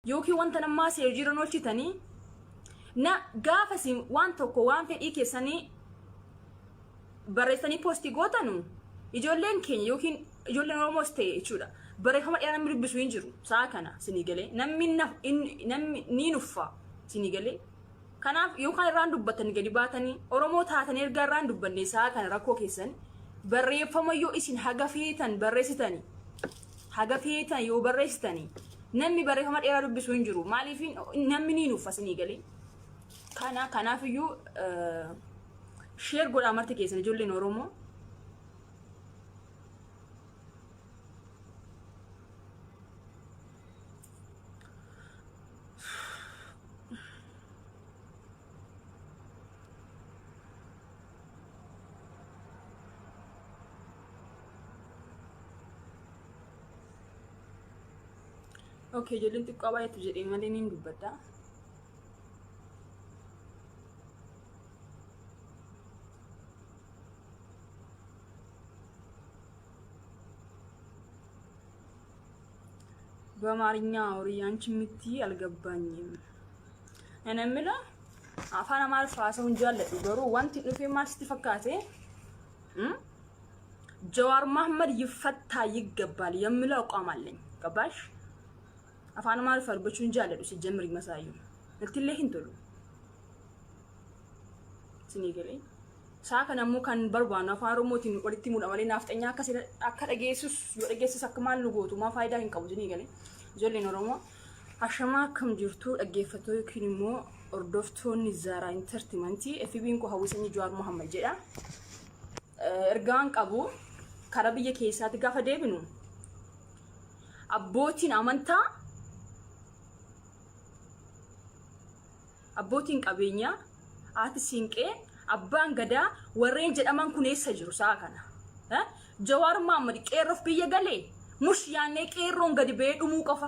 yookiin wanta namaa seerjiran olchitanii na gaafasi waan tokko waan fedhii keessanii barreessanii poostii gootanu ijoolleen keenya yookiin ijoolleen Oromoos ta'e jechuudha barreeffama dheeraa namni dubbisu hin jiru sa'a kana sinii galee namni ni nuffa sinii galee kanaaf yookaan irraan dubbatanii gadi baatanii Oromoo taatanii erga irraan dubbanne sa'a kana rakkoo keessan barreeffama yoo isin haga feetan barreessitanii haga feetan yoo barreessitanii namni barreeffama dheeraa dubbisu hin jiru maaliif namni ni nuffa sinii galee kanaaf iyyuu share godhaa marti keessan ijoolleen Oromoo okay ijoolleen xiqqoo baay'eetu jedhee malee niin dubbadha በአማርኛ አውሪ አንቺ ምቲ አልገባኝም እኔ የምለው አፋን አማር ፋሰው እንጂ አለ ዶሮ ዋንቲ ዱፌ ማስቲ ፈካቴ ጀዋር መሐመድ ይፈታ ይገባል የምለው አቋም አለኝ ገባሽ አፋን አማር ፈልበቹ እንጂ አለ ሲጀምር ይመሳዩ ለትለህ እንተሉ ሲኒገሌ ሳከነሙ ካን በርባና ፋሮሞቲን ወልቲ ሙዳማሌ ናፍጠኛ አከደጌሱስ ወደጌሱስ አከማል ንጎቱ ማ ፋይዳ እንቀቡ ሲኒገሌ ijoolleen Oromoo ashamaa kam jirtu dhaggeeffatoo yookiin immoo hordoftoonni Zara Entertainment FB'n ko hawwisanii Jawaar Mohaammed jedha ergaan qabu karaa biyya keessaatti gaafa deebinu abbootiin amantaa abbootiin qabeenyaa haati siinqee abbaan gadaa warreen jedhaman kun eessa jiru sa'a kana Jawaar Mohaammed qeerroof biyya galee mush yaane qeerroon gadi bee dhumuu qofa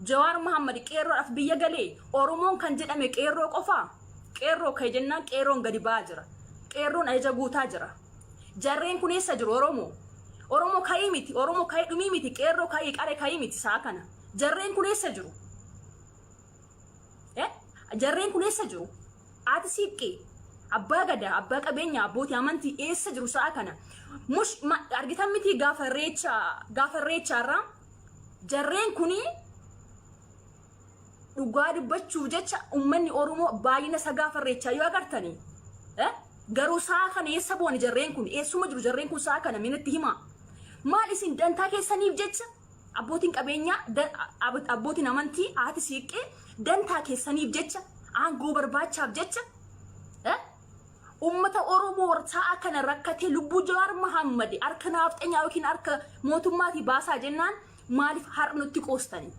Jawaar Mohaammed qeerroodhaaf biyya galee Oromoon kan jedhame qeerroo qofa qeerroo kay jennaan qeerroon gadi baa jira qeerroon ajaja guutaa jira jarreen kun eessa jiru Oromoo kayii miti Oromoo kayii dhumii miti qeerroo kayii qare kayii miti sa'a kana jarreen kun eessa jiru jarreen kun eessa jiru haati siiqqee abbaa gadaa abbaa qabeenyaa abbootii amantii eessa jiru sa'a kana mush argitan miti gaafa reechaarra jarreen kuni dhugaa dubbachuuf jecha ummanni Oromoo baay'ina isa gaafa reechaa yoo agartanii garuu sa'a kana eessa boone jarreen kun eessuma jiru jarreen kun sa'a kana minatti hima maal isin dantaa keessaniif jecha abbootiin qabeenyaa abbootiin amantii haati siiqqee dantaa keessaniif jecha aangoo barbaachaaf jecha ummata Oromoo wartaa kana rakkate lubbuu Jawaar Mohaammed harka naafxanyaa yookiin harka mootummaatii baasaa jennaan maaliif har'a nutti qoostanii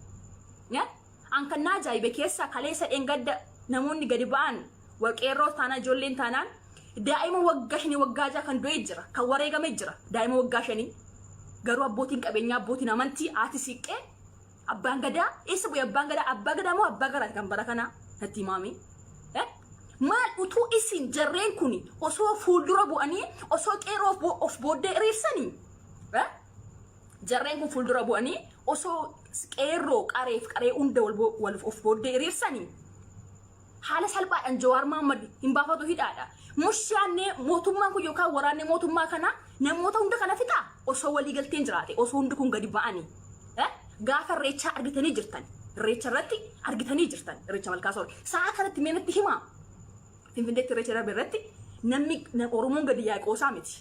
an kan ajaa'ibe keessa kaleessa dhengadda namoonni gadi ba'an waqeerroo taana ijoolleen taanaan daa'ima waggaa 5 waggaa 6 kan do'ee jira kan wareegame jira daa'ima waggaa 5 garuu abbootiin qabeenyaa abbootiin amantii haati siiqqee abbaan gadaa eessa bu'e abbaa gadaa moo abbaa garaati kan bara kana natti himaami maal utuu isin jarreen kun osoo fuuldura bu'anii osoo qeerroo of booddee riirsanii jarreen kun fuuldura bu'anii osoo qeerroo qaree hunda wal of booddee riirsanii haala salphaadhaan Jawaar Mohaammed hin baafatu hidhaadha mushaanne mootummaan kun yookaan waraanne mootummaa kana namoota hunda kana fixa osoo walii galteen jiraate osoo hundi kun gadi ba'anii gaafa reechaa argitanii jirtan reecha irratti argitanii jirtan reecha malkaasoo sa'a kanatti meenatti himaa Finfindeetti reecha irratti namni Oromoon gadi yaa'e qoosaa miti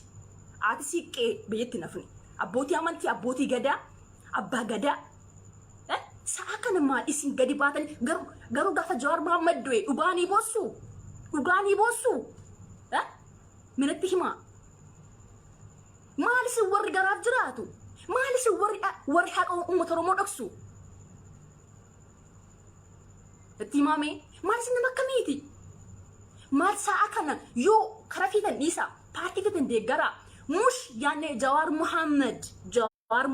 haati siiqqee biyyatti nafni abbootii amantii abbootii gadaa abbaa gadaa sa'a kana maal isin gadi baatan garuu gaafa Jawaar Mohaammed du'e dhugaanii boossu minatti himaa maal isin warri garaaf jiraatu maal isin warri haqa uummata Oromoo dhoksu itti himaame maal isin nama akkamiiti maal sa'a kana yoo karaa fiitan dhiisa paartii fiitan deeggara mush yaane Jawaar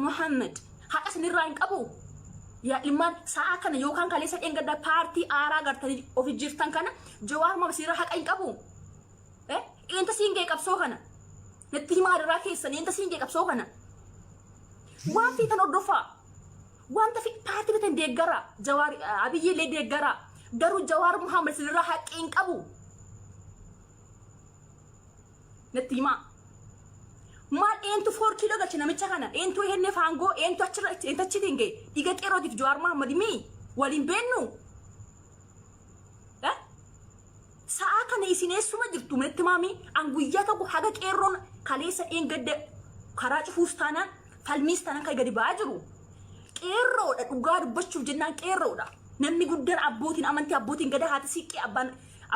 Mohaammed haqa isinirraa hin qabu yaa ilmaan sa'a kana yookaan kaleessa dhengadda paartii aaraa gartanii ofi jirtan kana Jawaar Mohaammed isinirraa haqa hin qabu eenyutu siinqee qabsoo kana natti himaa irraa keessan eenyutu siinqee qabsoo kana waan fiitan hordofaa wanta fi paartii bitan deeggara Jawaar Abiyyi illee deeggara garuu Jawaar Muhammad sirraa haqqii hin qabu natti himaa maal eentu 4 kilo galche namicha kana eentu henne faangoo eentu achi dinge dhiiga qeerootiif Jawaar Muhammad mi waliin beennu sa'a kana isineessuma jirtu natti maami an guyyaa tokko haga qeerroon kaleessa gadda karaa cufuus taanaan falmiis taanaan kan gadi ba'aa jiru qeerroodha dhugaa dubbachuuf jennaan qeerroodha namni guddaan abbootiin amantii abbootiin gadaa haati siiqqee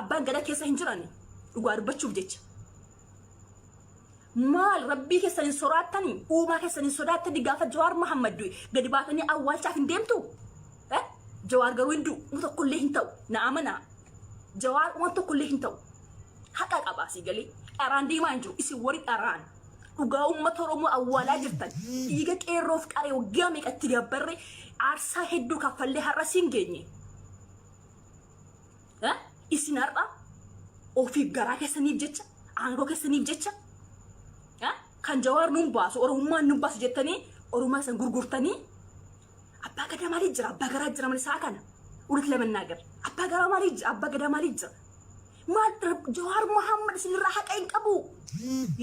abbaan gadaa keessa hin jiran dhugaa dubbachuuf jecha maal rabbii keessaniin sodaattanii uumaa keessaniin sodaattanii gaafa Jawaar Muhammad gadi baatanii awwaalchaaf hin deemtu Jawaar garuu hin du'u tokkollee hin ta'u na amanaa Jawaar waan tokkollee hin ta'u haqa qaba si galee dharaan deemaa hin jiru isin warri dharaan dhugaa uummata Oromoo awwaalaa jirtan dhiiga qeerroof qaree waggaa meeqatti gabbarre aarsaa hedduu kaffallee har'a siin geenye isin har'a ofiif garaa keessaniif jecha aangoo keessaniif jecha kan Jawaar nuun baasu Oromummaan nuun baasu jettanii Oromoo isan gurgurtanii abbaa gadaa maaliif jira abbaa garaa jira malee isaa kana ulit ለመናገር አባ ጋራ ማሊጅ ማል Jawaar Muhammad sinirra haqa hin qabu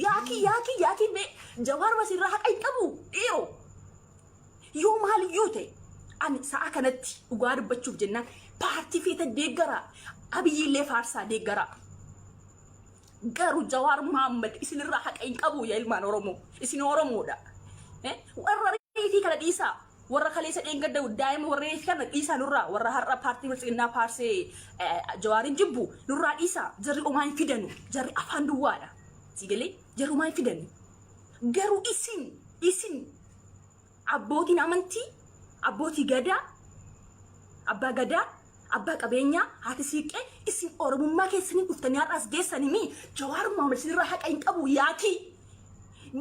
yaaki be Jawaar sinirra haqa hin qabu dhiyo yoo maal yoote ani sa'a kanatti dhugaa dubbachuuf jennaan paartii feeta deeggara Abiyyi illee faarsaa deeggara garuu Jawaar Muhammad sinirra haqa hin qabu yaa ilmaan Oromoo isin Oromoodha warra reetii kana dhiisaa warra kaleessa gadda daa'ima warra kana dhiisaa nurraa warra har'a paartii bilchinnaa paarsee Jawaarin jibbu nurraa dhiisaa jarri omaan fidanu jarri afaan duwwaadha sigalee jarri omaan fidanu garuu isin abbootiin amantii abbootii gadaa abbaa gadaa abbaa qabeenyaa haati siiqqee isin Oromummaa keessanii dhuftanii har'as geessanii mi Jawaar Muhammad sinirraa haqa hin qabu yaaki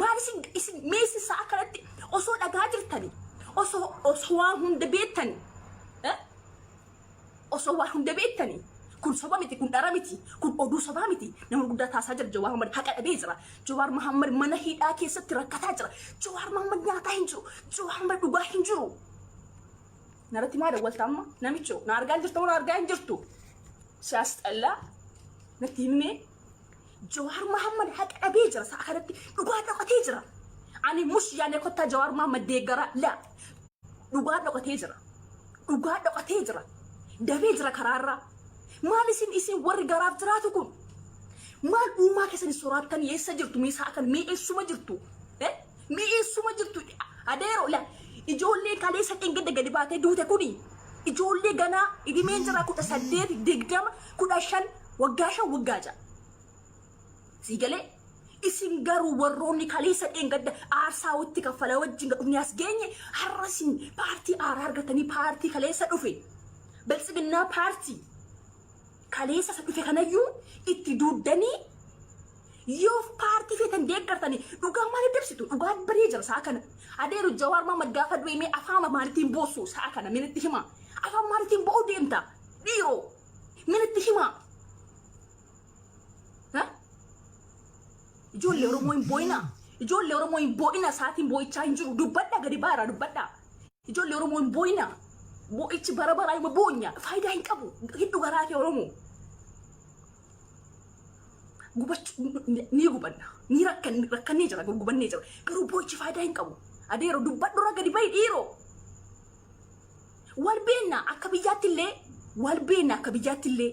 maal isin meessi sa'a kanatti osoo dhagaa jirtanii osoo waan hunda beektani osoo waan hunda beektani kun soba miti kun dhara miti kun oduu sobaa miti nama guddaa taasaa jira Jawaar Muhammad haqa dhabee jira Jawaar Muhammad mana hidhaa keessatti rakkataa jira Jawaar Muhammad nyaataa hin jiru Jawaar Muhammad dhugaa hin jiru narratti maa dawwalta amma namicho na argaa jirtu na argaa hin jirtu siyaasxallaa natti himee Jawaar Muhammad haqa dhabee jira sa'a kanatti dhugaa dhokatee jira ani mush yaane kotta Jawaar Muhammad deeggara la dhugaa dhokatee jira dabee jira karaarra maal isin warri garaaf jiraatu kun maal uumaa keessan soraattan yeessa jirtu mee sa'a kan mee eessuma jirtu adeero la ijoollee kaleessa gadda gadi baatee duute kuni ijoollee ganaa idimeen jira 18 digdama 15 waggaa 5 waggaa 6 sigalee isin garuu warroonni kaleessa gadda aarsaa watti kaffala wajjin dhufni as geenye har'asin paartii aaraa argatanii paartii kaleessa dhufe bilchinnaa paartii kaleessa dhufe kanayyuu itti duuddanii yoo paartii feetan deeggartanii dhugaa maaliif dabsitu dhugaa baree jira sa'a kana adeeru Jawaar Muhammad gaafa du'ee afaan maalitiin boossu sa'a kana minatti hima afaan maalitiin bo'oo deemta dhiiroo minatti hima ijoollee Oromoo hin boo'ina sa'aatiin boo'ichaa hin jiru dubbadha gadi baara dubbadha ijoollee Oromoo hin boo'ina boo'ichi bara baraa ima boonya faayidaa hin qabu hiddu garaa kee Oromoo gubachuu ni gubanna ni rakkannee jira gubannee jira garuu boo'ichi faayidaa hin qabu adeero dubbadhu irra gadi bahi dhiiroo wal beenna akka biyyaatti illee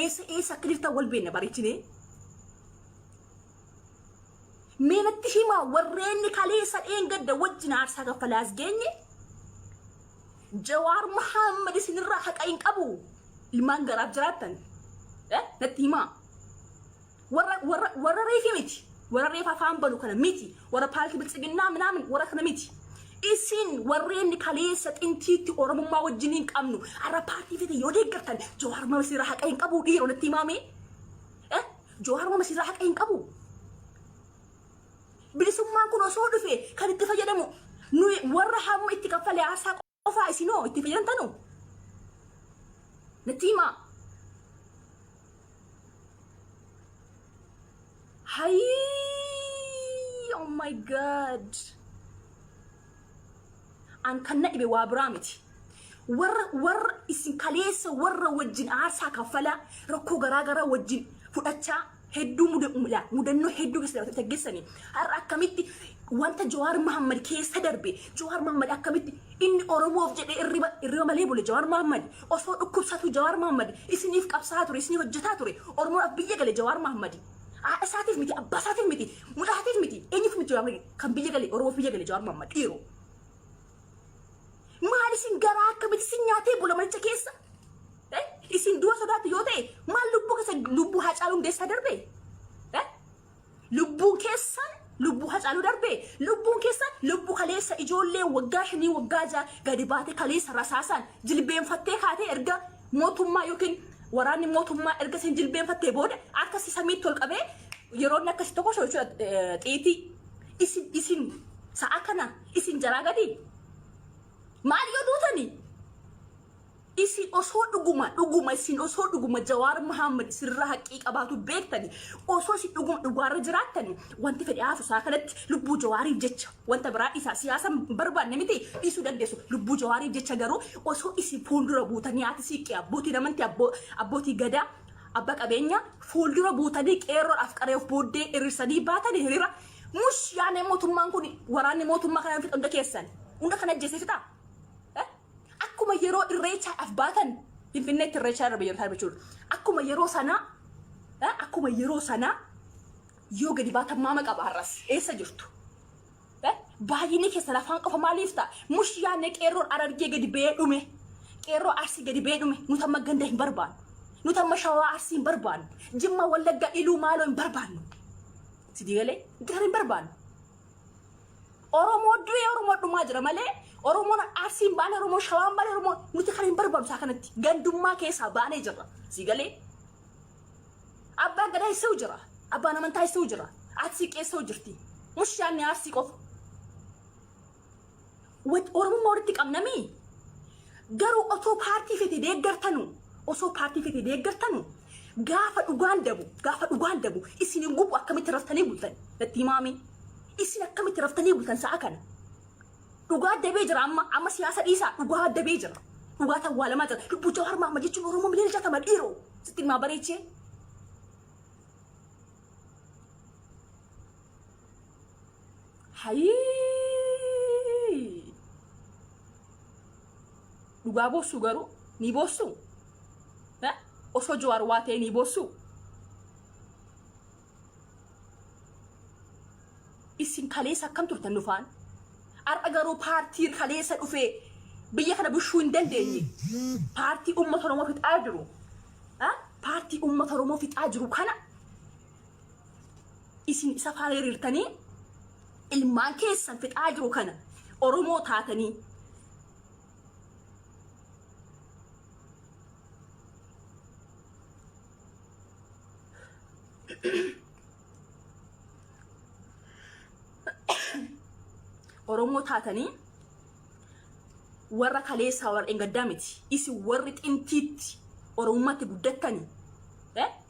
eessa akka dirtaa wal beenna bareechinee meenatti hima warreenni kaleessa gadda wajjin aarsaa kaffalaas geenye Jawaar Muhammad sinirraa haqa hin qabu ilmaan garaaf jiraattan natti hima warra reefi miti warra reefa afaan balu kana miti warra paartii bilchinnaa minaamin warra kana miti isin warreenni kaleessa xintiitti Oromummaa wajjin hin qabnu har'a paartii fite yoo deeggartan Jawaar Muhammad sinirraa haqa hin qabu dhiiroo natti himaame Jawaar Muhammad sinirraa haqa hin qabu bilisummaan kun osoo dhufe kan itti fayyadamu nuyi warra hamma itti kaffalee aarsaa qofaa isinoo itti fayyadamtanu natti himaa oh my god an kanna dhibe waa biraa miti. Warra isin kaleessa warra wajjin aarsaa kaffala rakkoo garaagaraa wajjin fudhachaa hedduu mudannoo hedduu keessa taggeessanii har'a akkamitti wanta Jawaar Mohaammed keessa darbe Jawaar Mohaammed akkamitti inni Oromoof jedhee irriba malee bule Jawaar Mohaammed osoo dhukkubsatu Jawaar Mohaammed isiniif qabsaa ture isiniif hojjetaa ture Oromoodhaaf biyya gale Jawaar Mohaammed haadha isaatiif miti abbaa isaatiif miti mudhaatiif miti eenyuuf miti kan biyya gale Oromoof biyya gale Jawaar Mohaammed dhiiroo maal isin garaa akkamitti isin nyaatee bula manicha keessa isin du'a sodaatu yoo ta'e maal lubbuu keessa lubbuu Hacaaluu Hundeessaa darbe lubbuu keessan lubbuu Hacaaluu darbe lubbuun keessan lubbuu kaleessa ijoollee waggaa 5 waggaa 6 gadi baatee kaleessa rasaasan jilbeenfattee kaatee erga mootummaa yookiin waraanni mootummaa erga isin jilbeenfattee booda akkasi samiitti ol qabee yeroonni akkasi tokko shochuu xiitii isin sa'a kana isin jaraa gadi maal yoo duutanii isin osoo dhuguma isin osoo dhuguma Jawaar Mohaammed sirra haqqii qabaatu beektani osoo isin dhuguma dhugaarra jiraattani wanti fedhi haafu isaa kanatti lubbuu Jawaariif jecha wanta biraa isaa siyaasa barbaanne miti dhiisuu dandeessu lubbuu Jawaariif jecha garuu osoo isin fuuldura buutanii haati siiqqee abbootii namantii abbootii gadaa abbaa qabeenya fuuldura buutanii qeerroodhaaf qareef booddee irrisanii baatanii hiriira mush yaane mootummaan kun waraanni mootummaa kana fi hunda keessan hunda kana ajjeesifta akkuma yeroo irreechaadhaaf baatan Finfinneetti irreechaa darbe yeroo jechuudha. Akkuma yeroo sana yoo gadi baatan maama qaba har'as eessa jirtu? Baay'inni keessa lafaan qofa maaliif ta'a? Mush yaanne qeerroon Harargee gadi ba'ee dhume. Qeerroo Arsii gadi ba'ee dhume. Nuti amma ganda hin barbaannu. Nuti amma Shawaa Arsii hin barbaannu. Jimma Wallagga Iluu Maaloo hin barbaannu. Sidii galee gara hin barbaannu. Oromoo du'ee Oromoo dhumaa jira malee Oromoon Arsiin baane Oromoo Shawaan baane Oromoo nuti kan hin barbaadu isaa kanatti gandummaa keessaa baanee jirra. Si galee abbaan gadaa isuu jira. Abbaan amantaa isuu jira. Arsii qeessoo jirti. Mushaanni Arsii qofa. Oromoo walitti qabnamii garuu osoo paartii fete deeggartanu gaafa dhugaan dabu isin gubu akkamitti raftanii bultan natti himaami. Isin akkamitti raftanii bultan sa'a kana dhugaa dabee jira amma siyaasa dhiisaa dhugaa dabee jira dhugaa tawwaalamaa jira lubbuu Jawaar Mohaammed jechuun Oromoo miliyoona 60 dhiiroo sitti himaa bareechee hayii dhugaa boossu garuu ni boossu osoo Jawaar waa ta'e ni boossu isin kaleessa akkam turtan dhufaan har'a garuu paartii kaleessa dhufee biyya kana bushuu hin dandeenye paartii uummata Oromoo fixaa jiru paartii uummata Oromoo fixaa jiru kana isin isa faana hiriirtanii ilmaan keessan fixaa jiru kana Oromoo taatanii Oromoo taatanii warra kaleessaa warra engaddaa miti isin warri xintiitti Oromummaatti guddattanii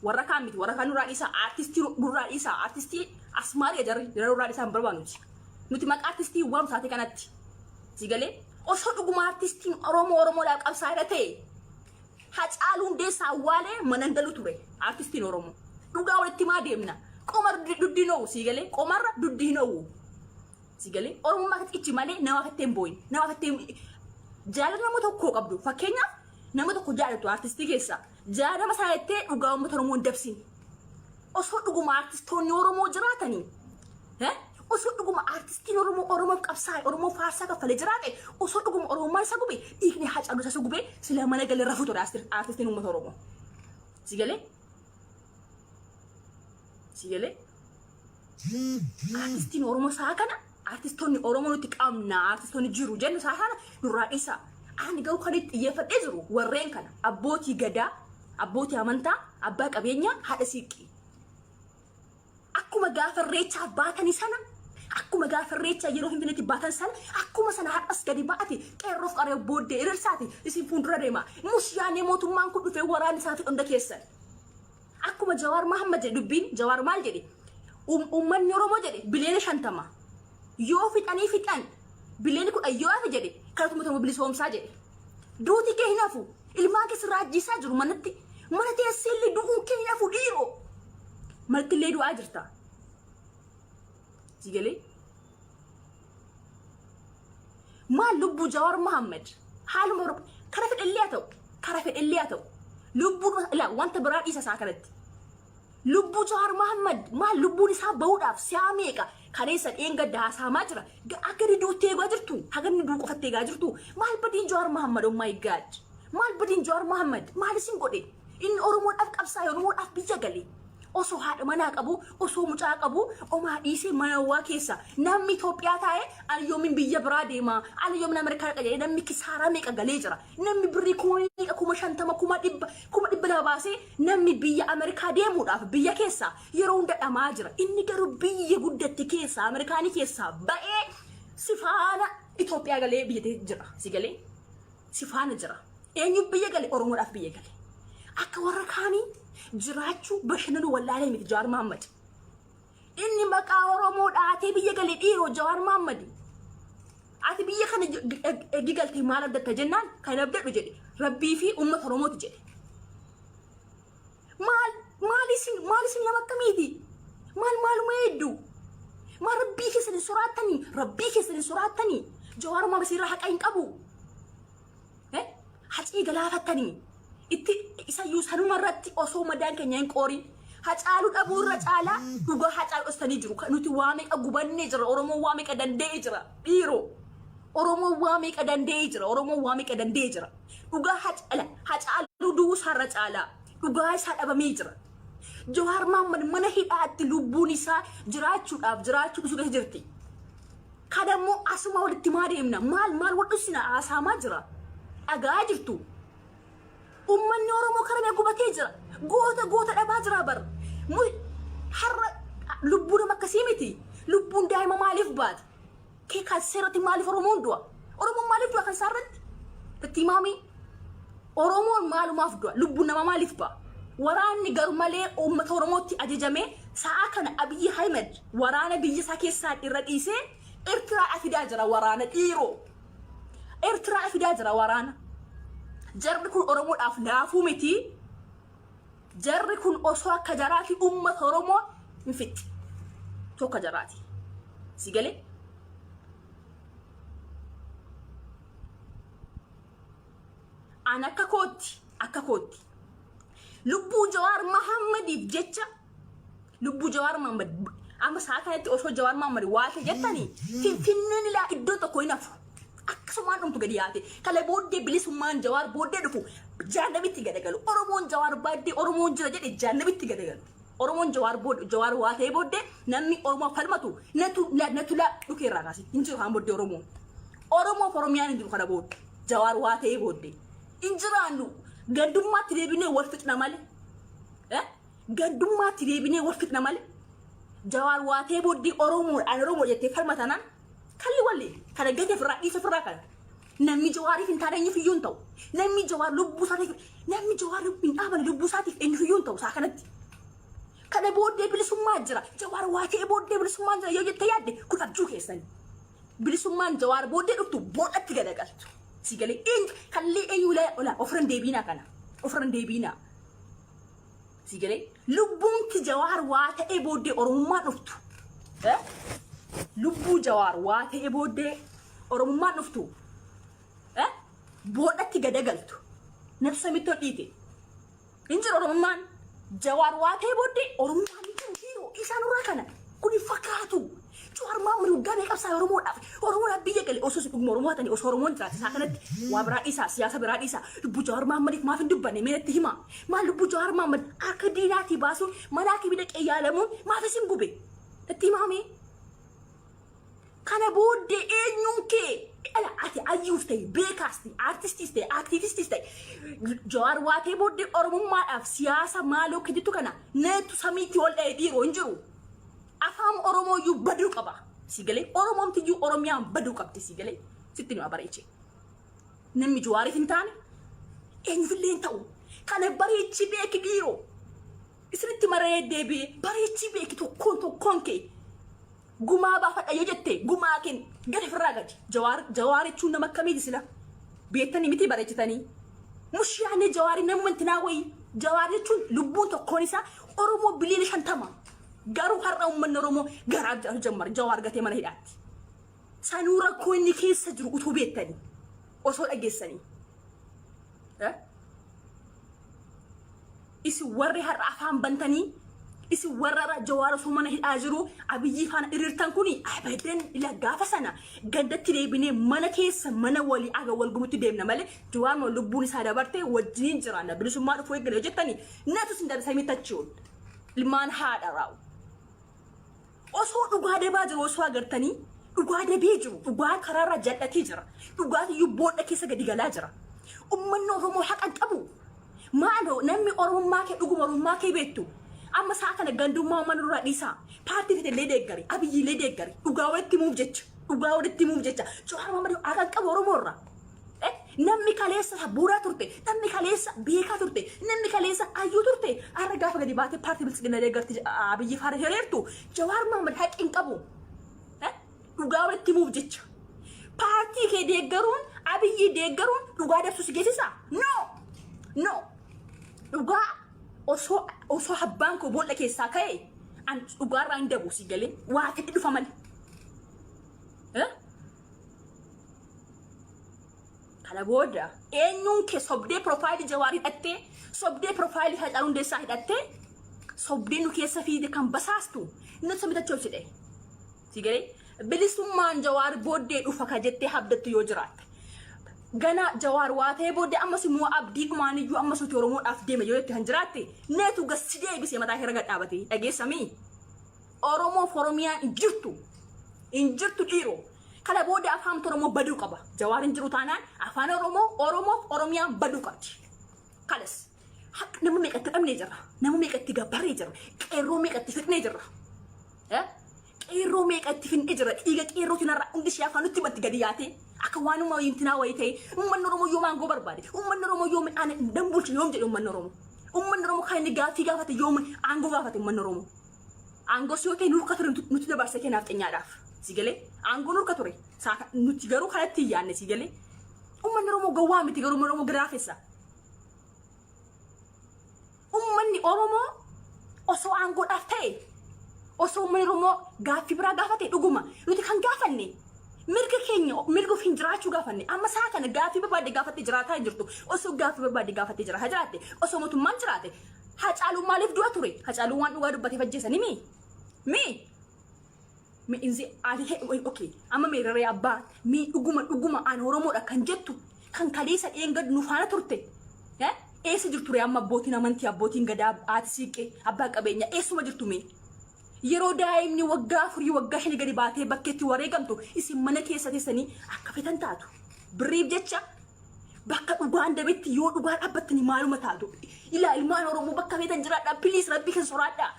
warra kaan miti warra kaan duraan isaa artistii Asmaarii ajarri duraan isaa hin barbaannuti nuti maqaa artistii waan saate kanatti si galee osoo dhuguma artistiin Oromoodhaaf qabsaa'aa ta'e Hacaaluu Hundeessaa awwaalee manandalu ture artistiin Oromoo dhugaa walitti maa deemna qomar duddinoo si galee qomarra duddinoo si galee Oromummaa ichi malee nama fattee booyin nama fattee jaalala nama tokko qabdu fakkeenyaaf nama tokko jaalatu artistii keessa jaalala saayittee dhugaa uummata Oromoo hin dabsin osoo dhuguma artistoonni Oromoo jiraatanii osoo dhuguma artistiin Oromoo qabsaa'e Oromoo faarsaa kaffalee jiraate osoo dhuguma Oromummaa isa gube dhiigni Hacaaluu isa gube sila mana galee rafuu ture artistiin uummata Oromoo si galee artistiin Oromoo isaa kana artistoonni Oromoo nuti qabna artistoonni jiru jennu isaa kana nurraa dhiisa ani garuu kan itti xiyyeeffadhee jiru warreen kana abbootii gadaa abbootii amantaa abbaa qabeenyaa haadha siiqqii akkuma gaafa irreechaa baatanii sana akkuma gaafa irreechaa yeroo Finfinneetti baatan sana akkuma sana har'as gadi baate qeerroof qaree booddee irsaati isin fuuldura deema musyaanee mootummaan kun dhufee waraana isaa fi hunda keessan akkuma Jawaar Mohaammed jedhe dubbiin Jawaar maal jedhe uummanni Oromoo jedhe biliyoona 50 yoo fixan bileen kun ayyoo afi jedhe kanatu mutuma bilisoomsaa jedhe duuti kee hinafu ilmaa kee sirraajjisaa jiru manatti mana teesseellee du'uu kee hinafu dhiiroo maltillee du'aa jirta sigalee maal lubbuu Jawaar Mohammed haaluma kara fedhellee haa ta'u lubbuu la wanta biraa dhiisa isaa kanatti lubbuu Jawaar Mohammed maal lubbuun isaa bahuudhaaf si'a meeqa kaneessa dheenga daasaamaa jira akka duuttee eegaa jirtu haganni duu qofattee eegaa jirtu maal badiin Jawaar Mohammed oh my god maal badiin Jawaar Mohammed maal isin godhe inni Oromoodhaaf qabsaa Oromoodhaaf biyya galee osoo haadha manaa qabu osoo mucaa qabu omaa dhiisee manawaa keessa namni Itoophiyaa taa'ee alyoomin biyya biraa deema alyoomin Ameerikaa dhaqee namni kisaaraa meeqa galee jira namni birrii 50,000 lama baasee namni biyya Ameerikaa deemuudhaaf biyya keessa yeroo hunda dhamaa jira inni garuu biyya guddatte keessa Ameerikaanii keessa ba'ee sifaana Itoophiyaa galee biyya jira si galee sifaana jira eenyu biyya galee Oromoodhaaf biyya galee akka warra kaanii jiraachuu bashannanu wallaalee miti Jawaar Mohammed inni maqaa Oromoo dhaatee biyya galee dhiiroo Jawaar Mohammed ati biyya kana gigaltee maal abdatta jennaan kan abdadhu jedhe rabbii fi uummata Oromooti jedhe maal isin nama akkamiiti maaluma hedduu maal rabbii keessan suraatanii Jawaar Mohammed sirraa haqa hin qabu hacii galaafattanii itti isa yuusanuma irratti osoo madaan keenya hin qoorin hacaalu dhabuu irra caalaa dhugaa hacaalu ostanii jiru nuti waa meeqa gubannee jira Oromoo waa meeqa danda'ee jira dhiiroo Oromoo waa meeqa danda'ee jira dhugaa hacaalu duusaarra caalaa dhugaa isaa dhabamee jira Jawaar Mohammed mana hidhaatti lubbuun isaa jiraachuu isu keessa jirti kadammoo asuma walitti maa deemna maal wadhusina haasaamaa jira dhagaa jirtu ummanni Oromoo karame gubatee jira goota dhabaa jira bar har'a lubbuun akkasii miti lubbuun daa'ima maaliif baata kee kan seeratti maaliif Oromoon maaliif du'a kan saarratti itti maami Oromoon maalumaaf du'a lubbuun nama maaliif ba'a waraanni garmalee uummata Oromootti ajajamee sa'a kana Abiy Ahmed waraana biyya isaa keessaa irra dhiisee Eertiraa fidaa jira waraana dhiiroo Eertiraa fidaa jira waraana jarri kun Oromoodhaaf laafuu miti jarri kun osoo akka jaraati uummata Oromoo hin fixi tokko jaraati si galee an akka kootti lubbuu Jawaar Mohammediif jecha lubbuu Jawaar Mohammed amma sa'a kanatti osoo Jawaar Mohammed waate jettanii finfinneen ilaa iddoo tokko hin hafu akkasumaan dhumtu gadi yaate kala booddee bilisummaan Jawaar booddee dhufu jaannabitti gadagalu Oromoon Jawaar baaddee Oromoon jira jedhe jaannabitti gadagalu Oromoon Jawaar waatee booddee namni Oromoo falmatu natu la dhukeerraa kaase hin jiru haan booddee Oromoo Oromiyaan hin jiru kana booddee Jawaar waatee booddee hin jiraannu gandummaatti deebinee wal fixna malee gandummaatti deebinee wal fixna malee Jawaar waatee booddee Oromoo jettee falmatanaan kalli walli kana gate firraa dhiisa firraa kana namni Jawaariif hin taane eenyuuf iyyuu hin ta'u namni Jawaar lubbuu isaatiif hin dhaabane lubbuu isaatiif eenyuuf iyyuu hin ta'u saa kanatti kana booddee bilisummaa jira Jawaar waatee booddee bilisummaan jira yoo jettee yaadde kun abjuu keessanii bilisummaan Jawaar booddee dhuftu boodhatti gadagaltu si galee kallee eenyu ola ofirran deebiinaa si galee lubbuun Jawaar waatee booddee Oromummaan dhuftu lubbuu Jawaar waatee booddee Oromummaan dhuftu boodhatti gadagaltu nafsa mitoo dhiite injira Oromummaan Jawaar waatee booddee Oromummaan jiru isaan irraa kana kun fakkaatu Jawaar Mohammed galee qabsaa Oromoodhaaf biyya galee osoo dhuguma Oromoo ta'anii osoo Oromoon jiraate isaa kanatti waa biraa dhiisaa siyaasa biraa dhiisaa lubbuu Jawaar Mohammediif maaf hin dubbanne meetti hima maal lubbuu Jawaar Mohammed akka diinaatii baasuun manaa kibida qeyyaalamuun maaf isin gube itti himaame kana booddee eenyuun kee ati ayyuuf ta'e beekaas ta'e artistis ta'e aktivistis ta'e Jawaar waatee booddee Oromummaadhaaf siyaasa maaloo kititu kana neetu samiitti ol dha'ee dhiiroo hin jiru afaan Oromoo iyyuu baduu qaba si galee Oromoomti iyyuu Oromiyaan baduu qabdi si galee sitti nima bareeche namni Jawaariif hin taane eenyuufillee hin ta'u kana bareechi beeki dhiiroo isinitti maree deebi'ee bareechi beeki tokkoon kee gumaa baafadha yoo jette gumaa keen gadi firraa gadi jawaar jechuun nama akkamiiti sila beektanii miti bareechitanii mushiyaanee jawaari nama mantinaa wayii jawaar jechuun lubbuun tokkoon isaa Oromoo biliyoona 50 garuu har'a uummanni Oromoo garaaf jammar jawaar gatee mana hidhaatti sanuu rakkoo inni keessa jiru utuu beektanii osoo dhageessanii isi warri har'a afaan bantanii isi warra jawaar osoo mana hidhaa jiru Abiyyi faana hiriirtan kuni abadan ila gaafa sana gandatti deebinee mana keessa mana walii aga wal gumutti deemna malee jawaar no lubbuun isaa dabarte wajjin jiraanna bilisummaa dhufuu eegale jettanii natu sin dabsa mitachuun ilmaan haadha raawu osoo dhugaa deebaa jiru osoo agartanii dhugaa deebee jiru dhugaa karaarra jal'atee jira dhugaa iyyuu boodha keessa gadi galaa jira ummanni Oromoo haqa qabu maalo namni Oromummaa kee dhuguma Oromummaa kee beektu amma saa kana gandummaa manurraa dhiisaa paartii fite lee deeggari Abiyyi lee deeggari dhugaa walitti muuf jecha Jawaar Mohammad haqa qabu Oromoorra namni kaleessa sabuuraa turte namni kaleessa beekaa turte namni kaleessa ayyuu turte har'a gaafa gadi baatee paartii bilisiginaa deeggarti Abiyyi faana hiriirtu Jawaar Mohammad haqin qabu dhugaa walitti muuf jecha paartii kee deeggaruun Abiyyi deeggaruun dhugaa dabsu si geessisa no dhugaa osoo habbaan koo boolla keessaa ka'e an dhugaarraa hin dabu si galee waa fedhi dhufa malee kana booda eenyuun kee sobdee profaayilii Jawaar hidhattee sobdee profaayilii Haacaaluu Hundeessaa hidhattee sobdee nu keessa fiide kan basaastu nuti samitachoo jedhe si galee bilisummaan Jawaar booddee dhufa ka jettee habdattu yoo jiraatte gana Jawaar waa ta'ee booddee ammas immoo abdii dhumaaniyyuu ammas uti Oromoodhaaf deeme yoo itti kan jiraatte neetu gassi deebisee mataa kee raga dhaabatee dhageessamii Oromoo Oromiyaan hin jirtu dhiiroo kana booda afaan Oromoo baduu qaba Jawaar hin jiru taanaan afaan Oromoo Oromiyaan baduu qabdi kalas nama meeqatti dhabnee jirra nama meeqatti gabbaree jirra qeerroo meeqatti fixnee jirra qeerroo meeqatti fixnee jirra dhiiga qeerrootiin har'a hundi ishee afaan nutti batti gadi yaate akka waanuma yintinaa wayii ta'e uummanni Oromoo yoo maangoo barbaade uummanni Oromoo yoo ani dambulchi yoom jedhe uummanni Oromoo kan inni gaaffii gaafate yoom aangoo gaafate uummanni Oromoo aangoo si yoo ta'e nurka ture nuti dabarsee kennaaf xinyaadhaaf si galee aangoo nurka ture nuti garuu kanatti hin yaanne si galee uummanni Oromoo gowwaa miti garuu uummanni Oromoo giraafessa uummanni Oromoo osoo aangoodhaaf ta'e osoo uummanni Oromoo gaaffii biraa gaafate dhuguma nuti kan gaafanne mirga keenya mirga ofiin jiraachuu gaafanne amma saa kana gaaffii barbaade gaafattee jiraataa hin jirtu osoo gaaffii barbaade gaafattee jiraatte osoo mootummaan jiraate Haacaaluun maaliif du'a ture Haacaaluun waan dhugaa dubbatee fajjeessanii mi inzi ali okay amma meeraree abbaa mi dhuguma aan Oromoodha kan jettu kan kaleessa dheengad nu faana turte eessa jirtu amma abbootiin amantii abbootiin gadaa haati siiqqee abbaa qabeenya eessuma jirtu mee yeroo daa'imni waggaa 4 waggaa 5 gadi baatee bakkeetti wareegamtu isin mana keessa teessanii akka fetan taatu biriif jecha bakka dhugaan dabetti yoo dhugaa dhaabbattanii maaluma taatu ilaa ilmaan Oromoo bakka fetan jiraadhaa please rabbi kan soraadhaa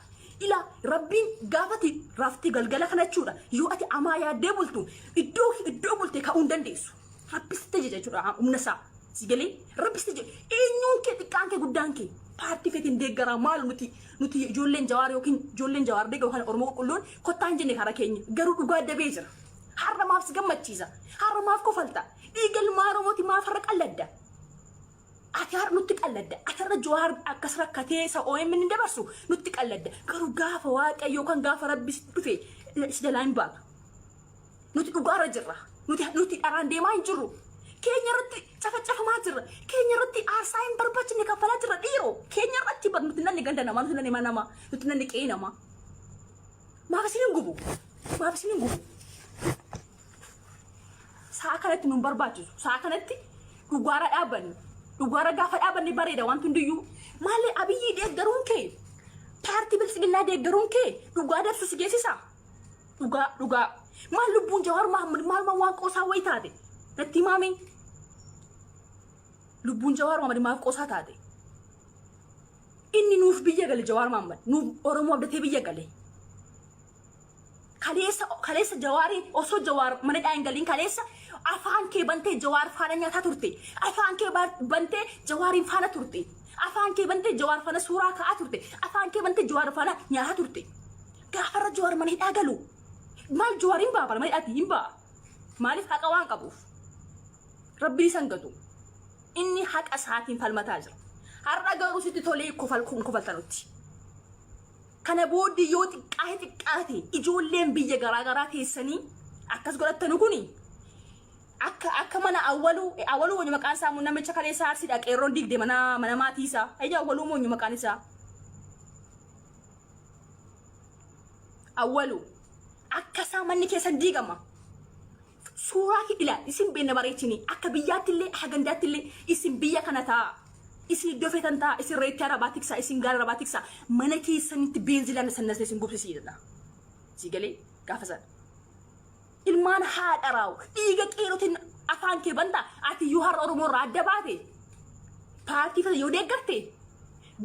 ilaa rabbiin gaafati rafti galgala kanachuudha yoo ati amaa yaaddee bultu iddoo bulte ka'uu dandeessu rabbiste jechuudha humna isaa si galee rabbiste eenyuun kee xiqqaan kee guddaan kee paartii fetin deeggaraa maal nuti ijoolleen Jawaar yookiin ijoolleen Jawaar deeggaru kan Oromoo qulqulluun kottaan jenne kara keenya garuu dhugaa dabee jira har'a maaf si gammachiisa har'a maaf kofalta dhiigal Oromooti maaf har'a qalladda ati har'a nutti qalladda ati har'a Jawaar akkas rakkatee isa OMN hin dabarsu nutti qalladda garuu gaafa Waaqayyoo kan gaafa Rabbi dhufe si jalaa hin baatu nuti dhugaarra jirra nuti dharaan deemaa hin jirru keenya irratti cafacafamaa jirra keenya irratti aarsaa hin barbaachifne kaffalaa jirra dhiiroo keenya irratti nuti nanni ganda namaa nuti nanni mana namaa nuti nanni qe'ee namaa maaf isin hin gubu sa'a kanatti nun barbaachisu sa'a kanatti dhugaara gaafa dhaabanne bareeda wanti hundiyyuu maallee Abiyyi deeggaruun kee paartii bilisiginaa deeggaruun kee dhugaa dabsu si geessisa dhugaa maal lubbuun Jawaar Mohammad maal waan qoosaa wayii taate natti himaame lubbuun Jawaar Mohammad maaf qoosaa taate inni nuuf biyya gale Jawaar Mohammad nuuf Oromoo abdatee biyya gale kaleessa Jawaariin osoo Jawaar mana dhaangaliin kaleessa afaan kee bantee Jawaar faana nyaataa turte afaan kee bantee Jawaariin faana turte afaan kee bantee Jawaar faana suuraa ka'aa turte afaan kee bantee Jawaar faana nyaataa turte gaafarra Jawaar mana hidhaa galu Maal Jawaariin baabala maal ati hin baa. Maaliif haqa waan qabuuf. Rabbii sangatu. Inni haqa isaatiin falmataa jira. Har'a garuu sitti tolee kofaltanutti. Kana booddee yoo xiqqaate ijoolleen biyya garaagaraa teessanii akkas godhattanu kuni akka mana awwaluu wonyu maqaan isaa namicha kalee saarsidha qeerroon digde mana maatii isaa ayya awwaluu wonyu maqaan isaa awwaluu akka isaa manni keessan diigama suuraa hidhila isin beena bareechini akka biyyaatti illee hagandaatti illee isin biyya kana ta'a isin iddoo feetan ta'a isin reetti arabaatiksa isin gaara arabaatiksa mana keessanitti beenzilaan sannas isin gubsisiidha sigalee gaafa sana ilmaan haadha raawu dhiiga qeerotiin afaan kee banta ati yoo har'a Oromoo irraa adda baate paartii fata yoo deeggarte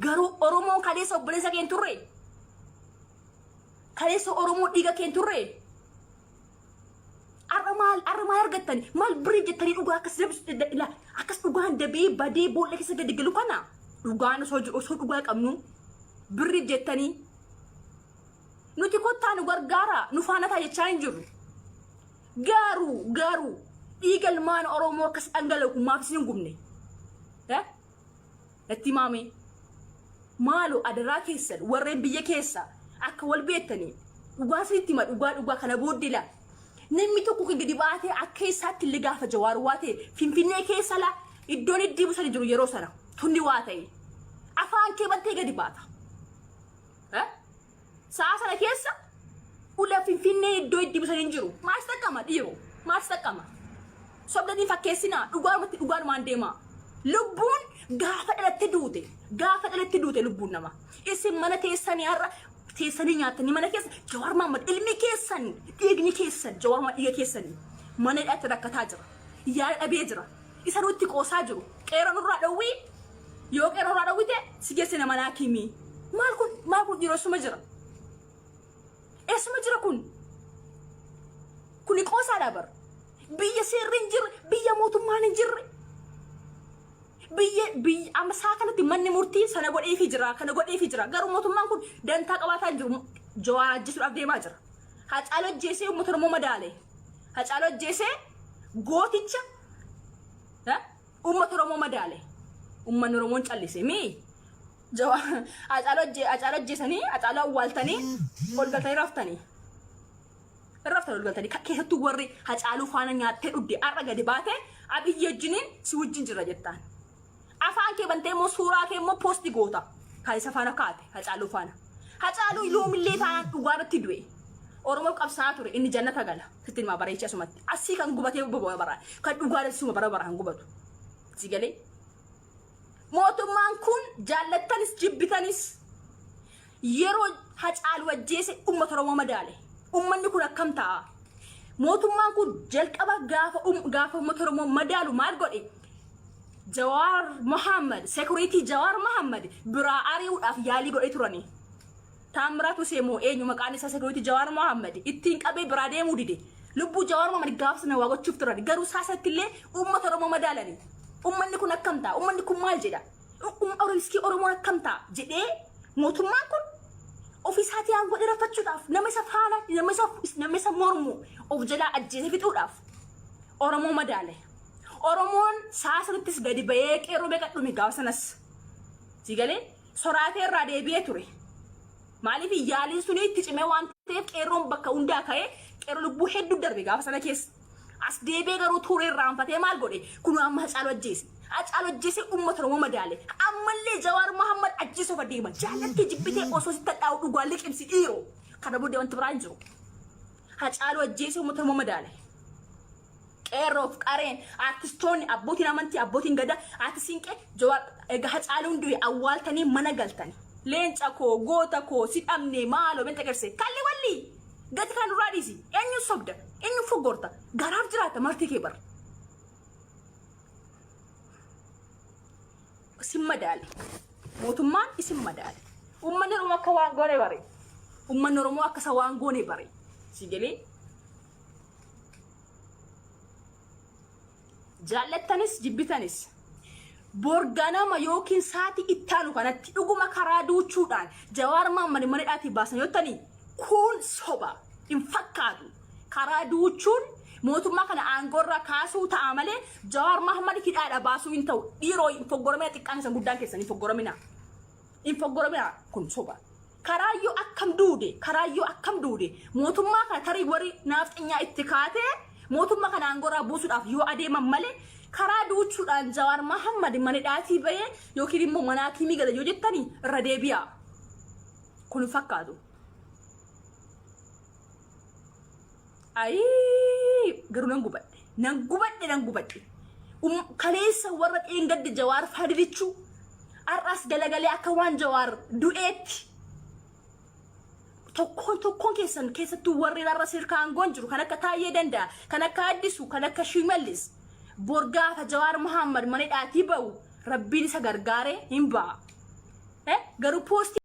garuu Oromoo kaleessa obboleessa keen turre kaleessa Oromoo dhiiga keen turre arra maal argattani maal birii jettanii dhugaa akkas dhugaan dabee badee boolla keessa gadi galu kana dhugaan osoo dhugaa qabnu birii jettanii nuti kottaa nu gargaara nu faana ta'a jechaa hin jirru. Garu igalman Oromoo kas angalaku maaf isin gumne natti maame maalu adara keessan warreen biyya keessa akka wal beektanii dhugaa sitti ma dhugaa kana booddila namni tokko gadi baatee akka isaatti illee gaafa Jawaar waatee Finfinnee keessa la iddoon itti busan jiru yeroo sana tunni waatee afaan kee bantee gadi baata saa sana keessa ula Finfinnee iddoo itti busan jiru maal takkama dhiiro maal takkama sobdanii fakkeessina dhugaan maan deema lubbuun gaafa dhalatti duute lubbuun nama isin mana teessanii har'a teessanii nyaatanii mana keessa Jawaar Mohammad ilmi keessan dhiigni keessan Jawaar Mohammad dhiiga keessanii mana hidhaatti rakkataa jira yaa dhabee jira isa nutti qoosaa jiru qeeroon irraa dhawwii yoo qeeroon irraa dhawwite si geessina mana hakiimii maal kun dhiiroo suma jira esuma jira kuni qoosaa dhabar biyya seerri hin jirre biyya mootummaan hin jirre biyya amma saa kanatti manni murtii sana godheefii jira garuu mootummaan kun dantaa qabaataa jiru Jawaar ajjeesuudhaaf deemaa jira Hacaaluu ajjeesee uummata Oromoo madaale Hacaaluu ajjeesee gooticha uummata Oromoo madaale uummanni Oromoon callise mii Jawaar Hacaaluu ajjeesanii Hacaaluu awwaaltanii olgaltanii raftanii keessattuu warri Hacaaluu faana nyaattee dhudde arra gadi baate Abiyyi wajjiniin si wajjin jira jettaan afaan kee bantee moo suuraa kee moo poosti goota kaayisa faana kaate Hacaaluu faana Hacaaluu yoomillee taanaan dhugaarratti du'e Oromoo qabsaa ture inni jannata gala sitti ma bareechi asumatti asii kan gubatee bobo bara kan dhugaarratti suma bara gubatu sigalee mootummaan kun jaallattanis jibbitanis yeroo Hacaaluu ajjeese uummata Oromoo madaale ummanni kun akkam ta'a mootummaan kun jalqaba gaafa uummata Oromoo madaalu maal godhe Jawaar Mohammad security Jawaar Mohammad bira ari'uudhaaf yaalii godhe turani Taamiraatu Seemoo eenyu maqaan isaa security Jawaar Mohammad ittiin qabee bira deemuu dide lubbuu Jawaar Mohammad gaafsa na waa gochuuf turani garuu saasatti illee uummata Oromoo madaalani ummanni kun akkam ta'a ummanni kun maal jedha riskii Oromoo akkam ta'a jedhee mootummaan kun ofiisaati aan godhe rafachuudhaaf nama isa faana nama isa mormu of jalaa ajjeese fixuudhaaf Oromoo madaale Oromoon saasanittis gadi bayee qeerroo beeqa dhume gaafa sanas sigalee soraatee irraa deebi'ee ture maaliif yaaliin suni itti cimee waan ta'eef qeerroon bakka hundaa ka'ee qeerroo lubbuu hedduu darbe gaafa sana keessa as deebi'ee garuu turee irraanfatee maal godhe kun amma Hacaaluu ajjeese uummata Oromoo madaale ammallee Jawaar Mohammad ajjeesuuf adeema jaallatti jibbitee osoo sitti dhaa'u dhugaa liqimsi dhiiroo kana booddee wanti biraan jiru Hacaaluu ajjeese uummata Oromoo madaale qeerroof qareen artistoonni abbootiin amantii abbootiin gadaa artistiinqee Jawaar egaa Hacaaluun du'e awwaaltanii mana galtanii leenca koo goota koo si dhabne maaloo benta qarse kalli walli gati kan duraa dhiisi eenyu sobda eenyu foggorta garaaf jiraata martii kee bara isin madaale mootummaan isin madaale ummanni Oromoo akka waan goone bare ummanni Oromoo akka sa waan goone bare sigalee jaallattanis jibbitanis borganama yookiin saati ittaanu kanatti dhuguma karaa duuchuudhaan Jawaar Mohammad mana dhaati baasan yottanii kun soba hin fakkaatu. Karaa duuchuun mootummaa kana aangorra kaasuu ta'a malee Jawaar Mohaammed hidhaadha baasuu hin ta'u. Dhiiroo hin foggoramina xiqqaan isa guddaan keessan hin foggoramina. Hin foggoramina kun soba. Karaayyoo akkam duude mootummaa kana tarii warri naafxinyaa itti kaatee mootummaa kana aangorraa buusuudhaaf yoo adeeman malee karaa duuchuudhaan Jawaar Mohaammed mana dhaatii bahee yookiin immoo mana kiimii gala yoo jettanii irra deebi'a. Kun fakkaatu. Garuu nan gubadhe. Kaleessa warra dheengadde Jawaar fadilichuu arras galagalee akka waan Jawaar du'eetti. Tokkoon keessattuu warri irra sirkaan gonjiru kan akka Taayyee Danda'a, kan akka Addisuu, kan akka Shimallis. Borgaafa Jawaar Mohaammed mana dhaatii ba'u rabbiin isa gargaaree hin ba'a. Garuu poostii